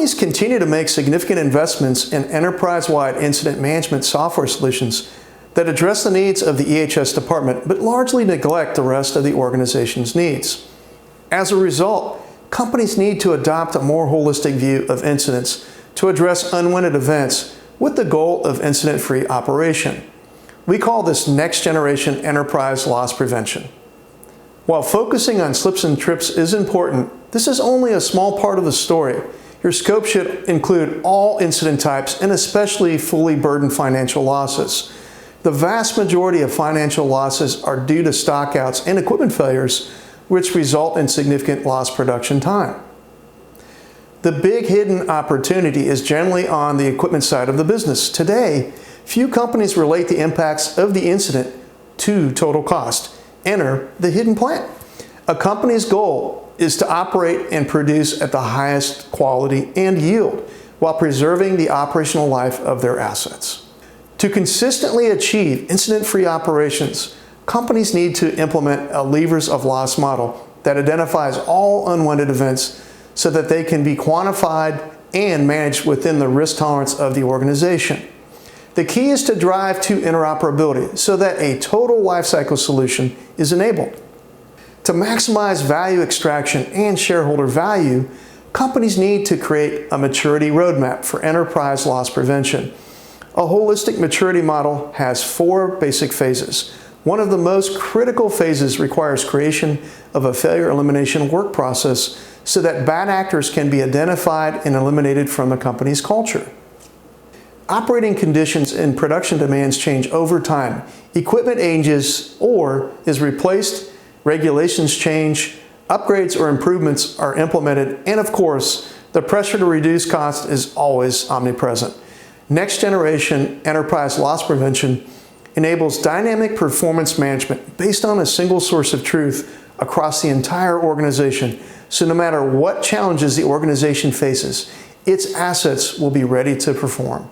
Companies continue to make significant investments in enterprise-wide incident management software solutions that address the needs of the EHS department, but largely neglect the rest of the organization's needs. As a result, companies need to adopt a more holistic view of incidents to address unwanted events with the goal of incident-free operation. We call this next-generation enterprise loss prevention. While focusing on slips and trips is important, this is only a small part of the story. Your scope should include all incident types and especially fully burdened financial losses. The vast majority of financial losses are due to stockouts and equipment failures, which result in significant lost production time. The big hidden opportunity is generally on the equipment side of the business. Today, few companies relate the impacts of the incident to total cost. Enter the hidden plant. A company's goal is to operate and produce at the highest quality and yield while preserving the operational life of their assets. To consistently achieve incident-free operations, companies need to implement a levers of loss model that identifies all unwanted events so that they can be quantified and managed within the risk tolerance of the organization. The key is to drive to interoperability so that a total lifecycle solution is enabled. To maximize value extraction and shareholder value, companies need to create a maturity roadmap for enterprise loss prevention. A holistic maturity model has 4 basic phases. One of the most critical phases requires creation of a failure elimination work process so that bad actors can be identified and eliminated from the company's culture. Operating conditions and production demands change over time. Equipment ages or is replaced, regulations change, upgrades or improvements are implemented, and of course, the pressure to reduce cost is always omnipresent. Next-generation enterprise loss prevention enables dynamic performance management based on a single source of truth across the entire organization. So no matter what challenges the organization faces, its assets will be ready to perform.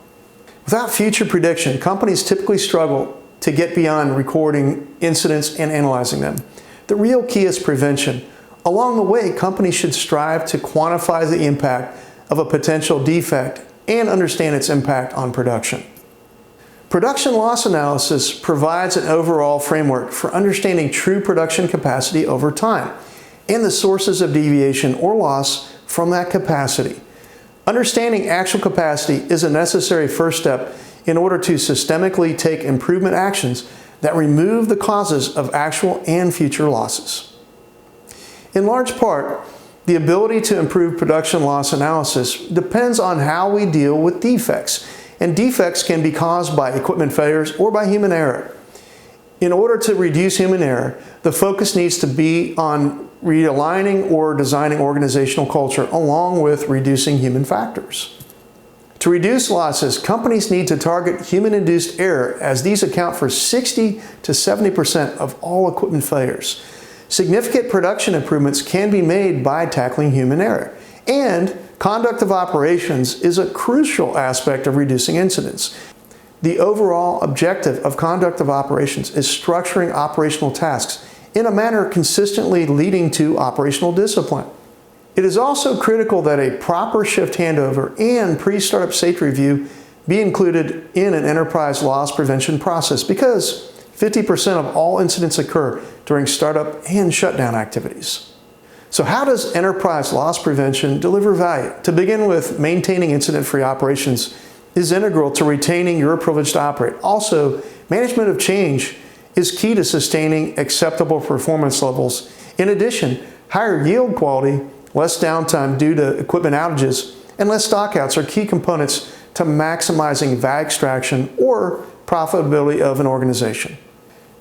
Without future prediction, companies typically struggle to get beyond recording incidents and analyzing them. The real key is prevention. Along the way, companies should strive to quantify the impact of a potential defect and understand its impact on production. Production loss analysis provides an overall framework for understanding true production capacity over time and the sources of deviation or loss from that capacity. Understanding actual capacity is a necessary first step in order to systemically take improvement actions that remove the causes of actual and future losses. In large part, the ability to improve production loss analysis depends on how we deal with defects, and defects can be caused by equipment failures or by human error. In order to reduce human error, the focus needs to be on realigning or designing organizational culture along with reducing human factors. To reduce losses, companies need to target human-induced error as these account for 60 to 70% of all equipment failures. Significant production improvements can be made by tackling human error, and conduct of operations is a crucial aspect of reducing incidents. The overall objective of conduct of operations is structuring operational tasks in a manner consistently leading to operational discipline. It is also critical that a proper shift handover and pre-startup safety review be included in an enterprise loss prevention process because 50% of all incidents occur during startup and shutdown activities. So how does enterprise loss prevention deliver value? To begin with, maintaining incident-free operations is integral to retaining your privilege to operate. Also, management of change is key to sustaining acceptable performance levels. In addition, higher yield quality, less downtime due to equipment outages, and less stockouts are key components to maximizing value extraction or profitability of an organization.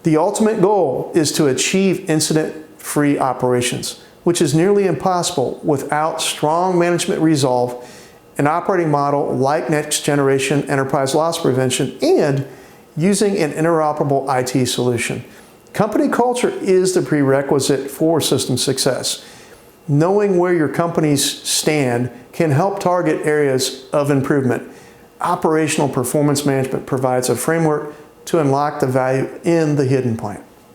The ultimate goal is to achieve incident-free operations, which is nearly impossible without strong management resolve, an operating model like next-generation enterprise loss prevention, and using an interoperable IT solution. Company culture is the prerequisite for system success. Knowing where your companies stand can help target areas of improvement. Operational performance management provides a framework to unlock the value in the hidden plant.